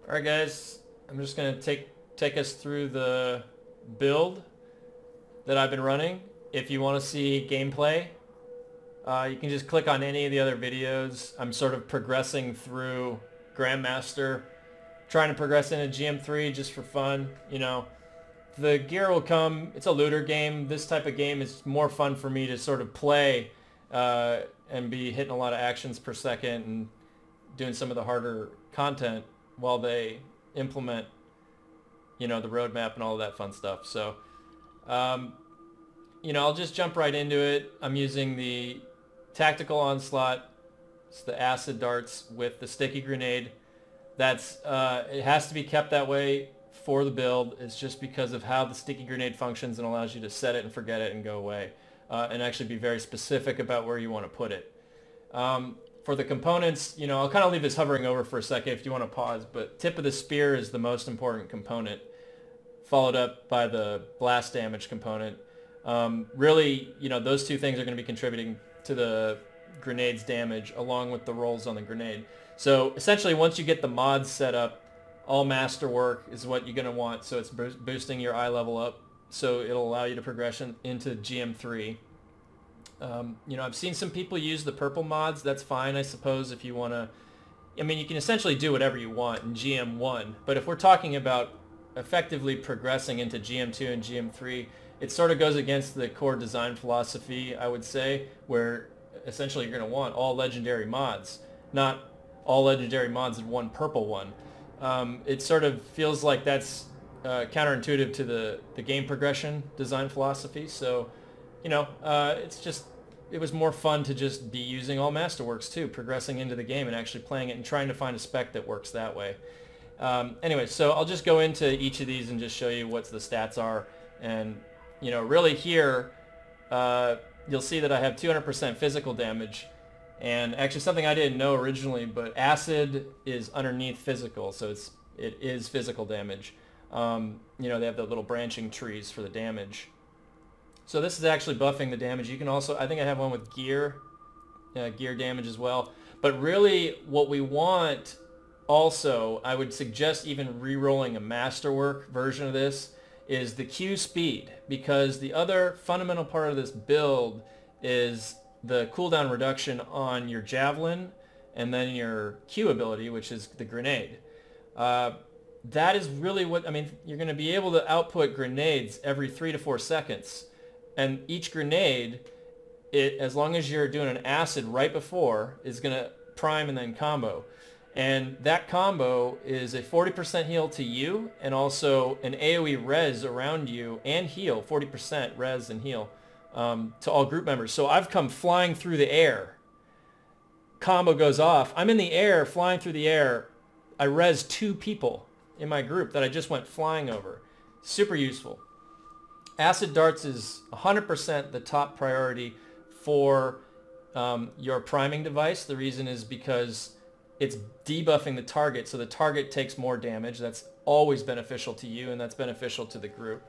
Alright guys, I'm just going to take us through the build that I've been running. If you want to see gameplay, you can just click on any of the other videos. I'm sort of progressing through Grandmaster, trying to progress into GM3 just for fun. You know, the gear will come. It's a looter game. This type of game is more fun for me to sort of play and be hitting a lot of actions per second and doing some of the harder content while they implement, you know, the roadmap and all of that fun stuff. So, you know, I'll just jump right into it. I'm using the Tactical Onslaught. It's the acid darts with the sticky grenade. That's it has to be kept that way for the build. It's just because of how the sticky grenade functions and allows you to set it and forget it and go away, and actually be very specific about where you want to put it. For the components, you know, I'll kind of leave this hovering over for a second if you want to pause, but tip of the spear is the most important component, followed up by the blast damage component. Really, you know, those two things are going to be contributing to the grenade's damage along with the rolls on the grenade. So essentially, once you get the mods set up, all masterwork is what you're going to want. So it's boosting your eye level up, so it'll allow you to progression into GM3. You know, I've seen some people use the purple mods. That's fine, I suppose, if you want to. I mean, you can essentially do whatever you want in GM1. But if we're talking about effectively progressing into GM2 and GM3, it sort of goes against the core design philosophy, I would say, where essentially you're going to want all legendary mods, not all legendary mods in one purple one. It sort of feels like that's counterintuitive to the game progression design philosophy. So, you know, it was more fun to just be using all masterworks too, progressing into the game and actually playing it and trying to find a spec that works that way. Anyway, so I'll just go into each of these and just show you what the stats are. And, you know, really here, you'll see that I have 200% physical damage. And actually something I didn't know originally, but acid is underneath physical, so it is physical damage. You know, they have the little branching trees for the damage. So this is actually buffing the damage. You can also, I think I have one with gear damage as well. But really what we want also, I would suggest even re-rolling a masterwork version of this, is the Q speed, because the other fundamental part of this build is the cooldown reduction on your javelin and then your Q ability, which is the grenade. That is really what, I mean, you're going to be able to output grenades every 3 to 4 seconds. And each grenade, as long as you're doing an acid right before, is going to prime and then combo. And that combo is a 40% heal to you and also an AoE res around you and heal, 40% res and heal to all group members. So I've come flying through the air. Combo goes off. I'm in the air, flying through the air. I res 2 people in my group that I just went flying over. Super useful. Acid darts is 100% the top priority for your priming device. The reason is because it's debuffing the target, so the target takes more damage. That's always beneficial to you, and that's beneficial to the group.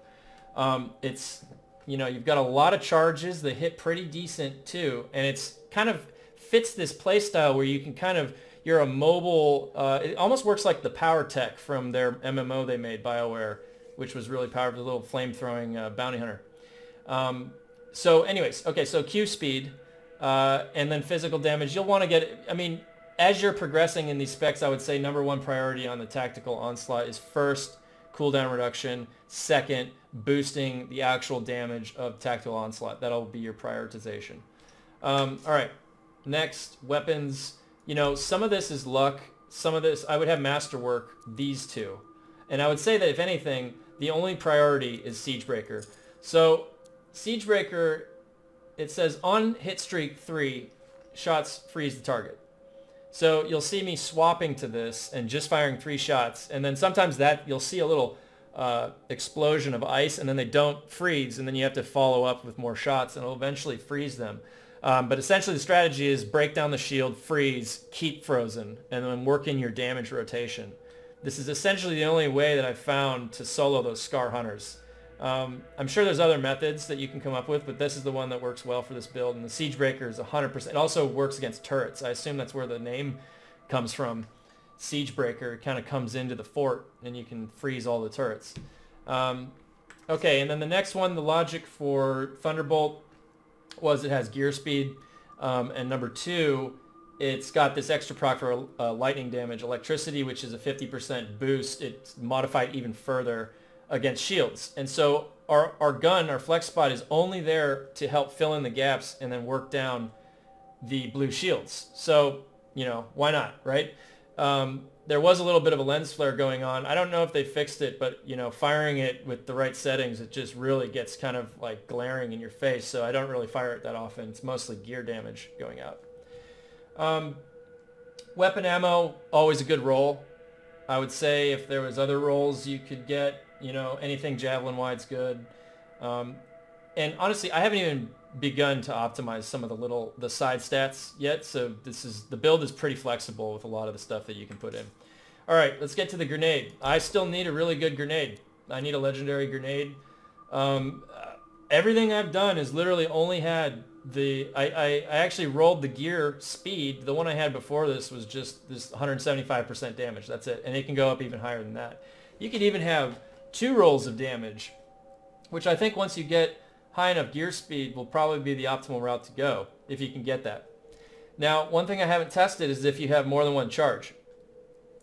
It's, you know, you've got a lot of charges. They hit pretty decent too, and it's kind of fits this playstyle where you can kind of, you're a mobile, it almost works like the power tech from their MMO they made, BioWare, which was really powerful, the little flame-throwing bounty hunter. So anyways, okay, so Q speed, and then physical damage. You'll want to get, I mean, as you're progressing in these specs, I would say #1 priority on the Tactical Onslaught is first, cooldown reduction, second, boosting the actual damage of Tactical Onslaught. That'll be your prioritization. All right, next, weapons. You know, some of this is luck. Some of this, I would have masterwork, these two. And I would say that, if anything, the only priority is Siegebreaker. So Siegebreaker, it says on hit streak 3, shots freeze the target. So you'll see me swapping to this and just firing 3 shots, and then sometimes that you'll see a little explosion of ice, and then they don't freeze, and then you have to follow up with more shots, and it'll eventually freeze them. But essentially the strategy is break down the shield, freeze, keep frozen, and then work in your damage rotation. This is essentially the only way that I've found to solo those Scar Hunters. I'm sure there's other methods that you can come up with, but this is the one that works well for this build, and the Siegebreaker is 100%. It also works against turrets. I assume that's where the name comes from. siege breaker. It kind of comes into the fort, and you can freeze all the turrets. Okay, and then the next one, the logic for Thunderbolt was it has gear speed, and number 2, it's got this extra proc for lightning damage, electricity, which is a 50% boost. It's modified even further against shields. And so our gun, our flex spot, is only there to help fill in the gaps and then work down the blue shields. So, you know, why not, right? There was a little bit of a lens flare going on. I don't know if they fixed it, but, you know, firing it with the right settings, it just really gets kind of like glaring in your face. So I don't really fire it that often. It's mostly gear damage going out. Weapon ammo, always a good roll. I would say if there was other rolls you could get, you know, anything javelin wide's good. And honestly, I haven't even begun to optimize some of the side stats yet. So the build is pretty flexible with a lot of the stuff that you can put in. All right, let's get to the grenade. I still need a really good grenade. I need a legendary grenade. Everything I've done is literally only had I actually rolled the gear speed. The one I had before this was just this 175% damage. That's it. And it can go up even higher than that. You could even have 2 rolls of damage, which I think once you get high enough gear speed will probably be the optimal route to go, if you can get that. Now, one thing I haven't tested is if you have more than one charge.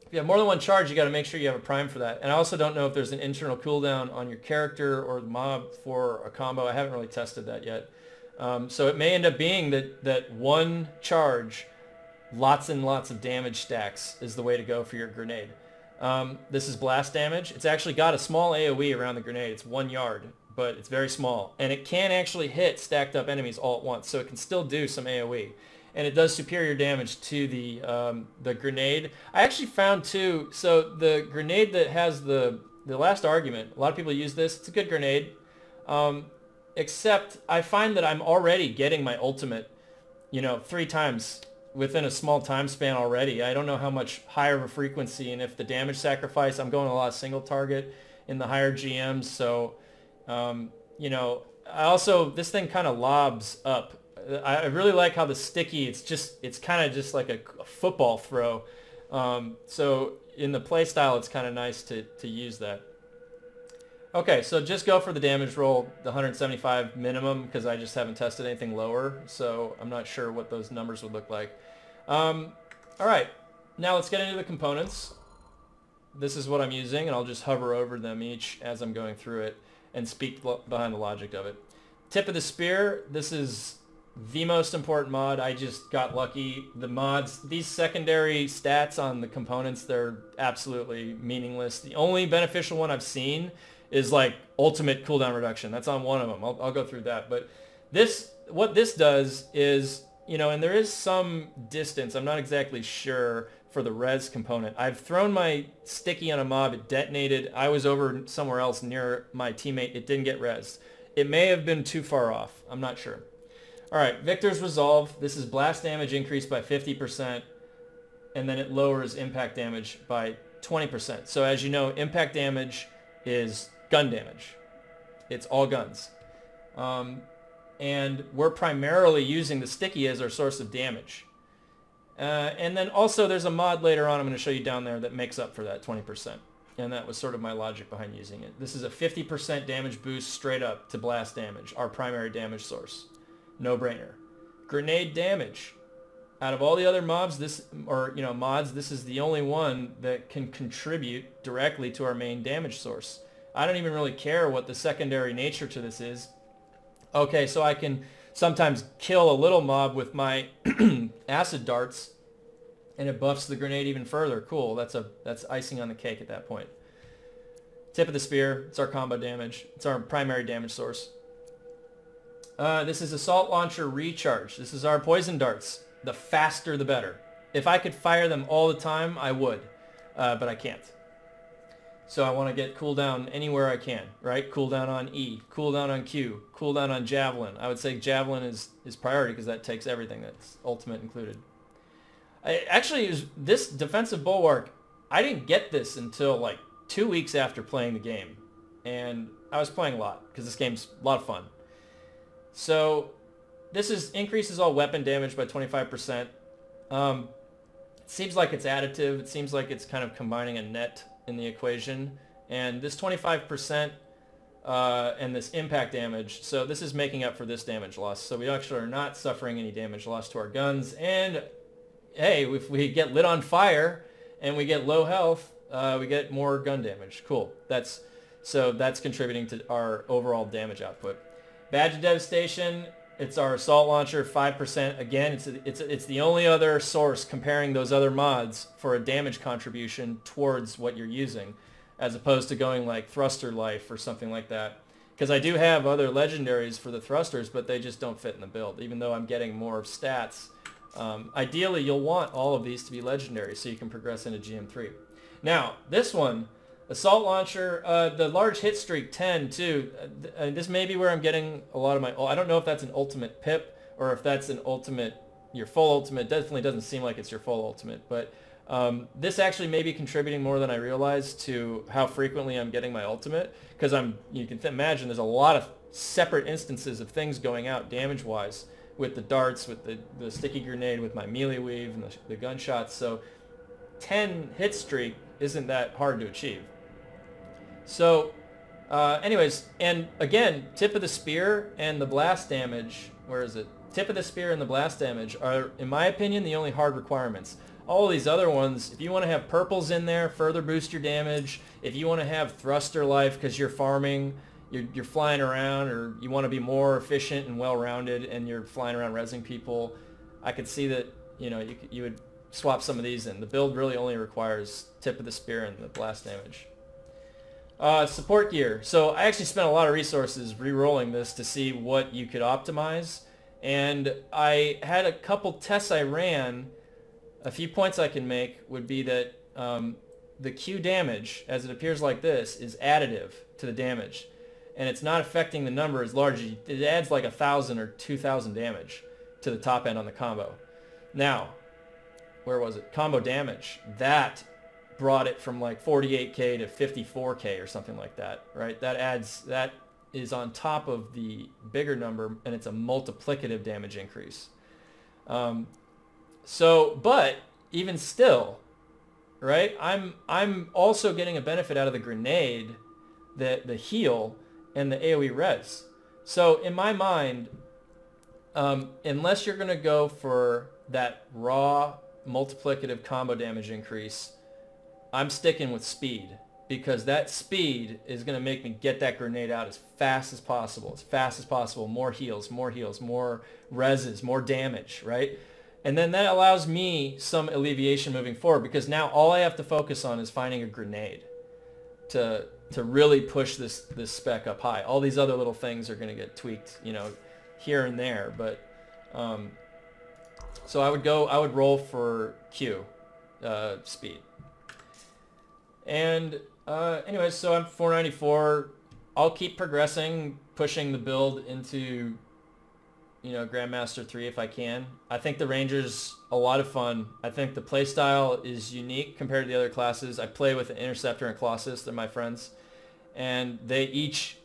If you have more than one charge, you got to make sure you have a prime for that. And I also don't know if there's an internal cooldown on your character or the mob for a combo. I haven't really tested that yet. So it may end up being that one charge, lots and lots of damage stacks is the way to go for your grenade. This is blast damage. It's actually got a small AoE around the grenade. It's 1 yard, but it's very small. And it can actually hit stacked up enemies all at once, so it can still do some AoE. And it does superior damage to the grenade. I actually found too, so the grenade that has the last argument, a lot of people use this. It's a good grenade. Except I find that I'm already getting my ultimate, you know, 3 times within a small time span already. I don't know how much higher of a frequency, and if the damage sacrifice, I'm going a lot of single target in the higher GMs. So, you know, this thing kind of lobs up. I really like how the sticky, it's kind of just like a football throw. So in the play style, it's kind of nice to use that. Okay, so just go for the damage roll, the 175 minimum, because I just haven't tested anything lower, so I'm not sure what those numbers would look like. All right, now let's get into the components. This is what I'm using, and I'll just hover over them each as I'm going through it and speak behind the logic of it. Tip of the spear, this is the most important mod. I just got lucky. The mods, these secondary stats on the components, they're absolutely meaningless. The only beneficial one I've seen is like ultimate cooldown reduction. That's on one of them. I'll go through that. But what this does is, you know, and there is some distance, I'm not exactly sure, for the res component. I've thrown my sticky on a mob, it detonated. I was over somewhere else near my teammate, it didn't get res. It may have been too far off, I'm not sure. All right, Victor's Resolve. This is blast damage increased by 50%, and then it lowers impact damage by 20%. So as you know, impact damage is gun damage. It's all guns. And we're primarily using the sticky as our source of damage. And then also there's a mod later on I'm going to show you down there that makes up for that 20%. And that was sort of my logic behind using it. This is a 50% damage boost straight up to blast damage, our primary damage source. No brainer. Grenade damage. Out of all the other mobs, mods, this is the only one that can contribute directly to our main damage source. I don't even really care what the secondary nature to this is. Okay, so I can sometimes kill a little mob with my acid darts, and it buffs the grenade even further. Cool, that's icing on the cake at that point. Tip of the spear, it's our combo damage. It's our primary damage source. This is Assault Launcher Recharge. This is our poison darts. The faster the better. If I could fire them all the time, I would, but I can't. So I want to get cooldown anywhere I can, right? Cooldown on E, cooldown on Q, cooldown on Javelin. I would say Javelin is priority because that takes everything. That's ultimate included. This defensive Bulwark, I didn't get this until like 2 weeks after playing the game. And I was playing a lot because this game's a lot of fun. So this increases all weapon damage by 25%. seems like it's additive. It seems like it's kind of combining a net in the equation. And this 25% and this impact damage, so this is making up for this damage loss. So we actually are not suffering any damage loss to our guns. And hey, if we get lit on fire and we get low health, we get more gun damage. Cool. So that's contributing to our overall damage output. Badge of Devastation, it's our assault launcher, 5%. Again, it's the only other source comparing those other mods for a damage contribution towards what you're using, as opposed to going like thruster life or something like that. Because I do have other legendaries for the thrusters, but they just don't fit in the build, even though I'm getting more stats. Ideally, you'll want all of these to be legendary so you can progress into GM3. Now, this one, Assault Launcher, the large hit streak 10 too. This may be where I'm getting a lot of my... I don't know if that's an ultimate pip or if that's an ultimate, your full ultimate. Definitely doesn't seem like it's your full ultimate, but this actually may be contributing more than I realized to how frequently I'm getting my ultimate, because you can imagine there's a lot of separate instances of things going out damage-wise with the darts, with the sticky grenade, with my melee weave, and the gunshots. So 10 hit streak isn't that hard to achieve. So anyways, and again, tip of the spear and the blast damage, where is it? Tip of the spear and the blast damage are, in my opinion, the only hard requirements. All these other ones, if you want to have purples in there, further boost your damage. If you want to have thruster life because you're farming, you're flying around, or you want to be more efficient and well-rounded and you're flying around rezzing people, I could see that, you know, you would swap some of these in. The build really only requires tip of the spear and the blast damage. Support gear. So I actually spent a lot of resources re-rolling this to see what you could optimize, and I had a couple tests I ran. A few points I can make would be that the Q damage, as it appears like this, is additive to the damage, and it's not affecting the number as large. It adds like 1,000 or 2,000 damage to the top end on the combo. Now, where was it? Combo damage. That brought it from like 48k to 54k or something like that, right? That is on top of the bigger number, and it's a multiplicative damage increase. But even still, right? I'm also getting a benefit out of the grenade, the heal, and the AoE res. So in my mind, unless you're going to go for that raw multiplicative combo damage increase, I'm sticking with speed, because that speed is going to make me get that grenade out as fast as possible. More heals, more reses, more damage, right? And then that allows me some alleviation moving forward, because now all I have to focus on is finding a grenade to really push this spec up high. All these other little things are going to get tweaked, you know, here and there. But so I would roll for Q speed. And anyways, so I'm 494. I'll keep progressing, pushing the build into, you know, Grandmaster 3 if I can. I think the Ranger's a lot of fun. I think the playstyle is unique compared to the other classes. I play with an Interceptor and Colossus. They're my friends, and they each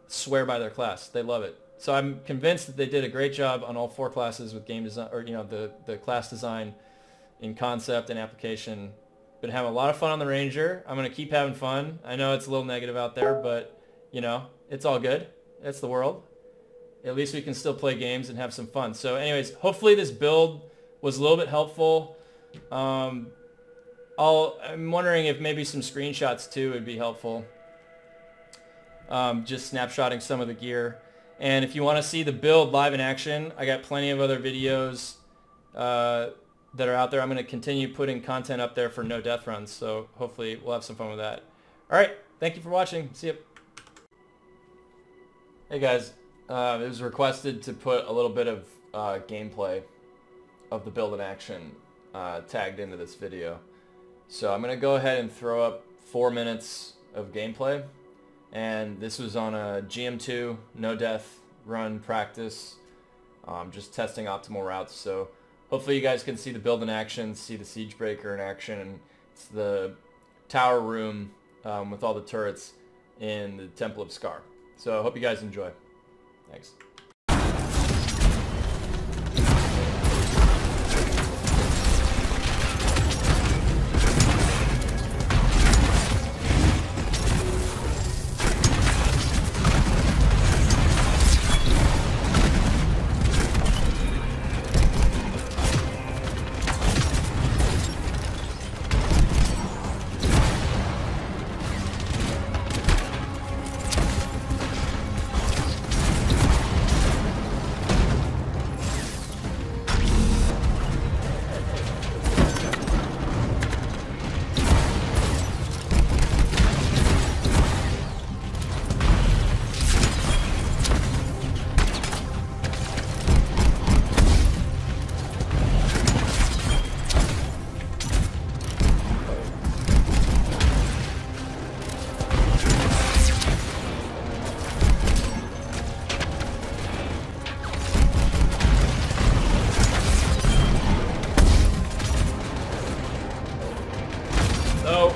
swear by their class. They love it. So I'm convinced that they did a great job on all 4 classes with game design, or, you know, the class design in concept and application. Been having a lot of fun on the Ranger. I'm going to keep having fun. I know it's a little negative out there, but, you know, it's all good. It's the world. At least we can still play games and have some fun. So anyways, hopefully this build was a little bit helpful. I'm wondering if maybe some screenshots too would be helpful. Just snapshotting some of the gear. And if you want to see the build live in action, I got plenty of other videos that are out there. I'm going to continue putting content up there for no death runs, so hopefully we'll have some fun with that. All right, thank you for watching. See you. Hey guys, it was requested to put a little bit of gameplay of the build in action tagged into this video. So I'm going to go ahead and throw up 4 minutes of gameplay. And this was on a GM2 no death run practice, just testing optimal routes. So hopefully you guys can see the build in action, see the siege breaker in action, and it's the tower room with all the turrets in the Temple of Scar. So I hope you guys enjoy. Thanks. So...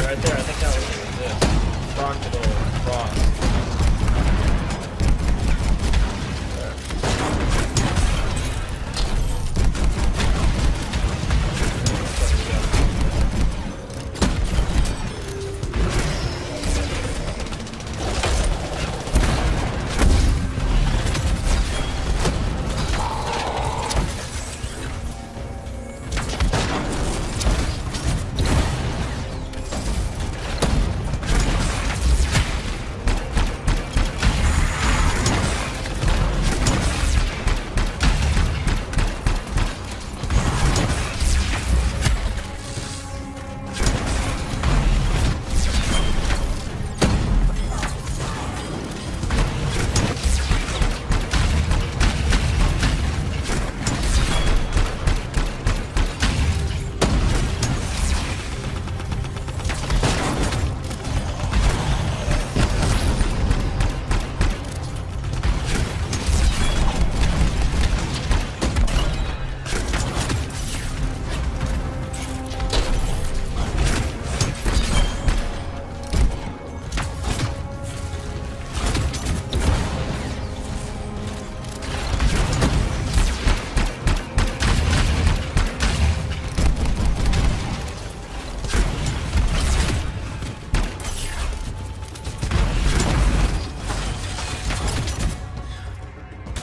Right there, I think that was this. Frontal cross.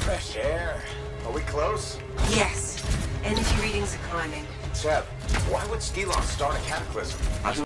Fresh air. Are we close? Yes. Energy readings are climbing. Seb, why would Skelon start a cataclysm?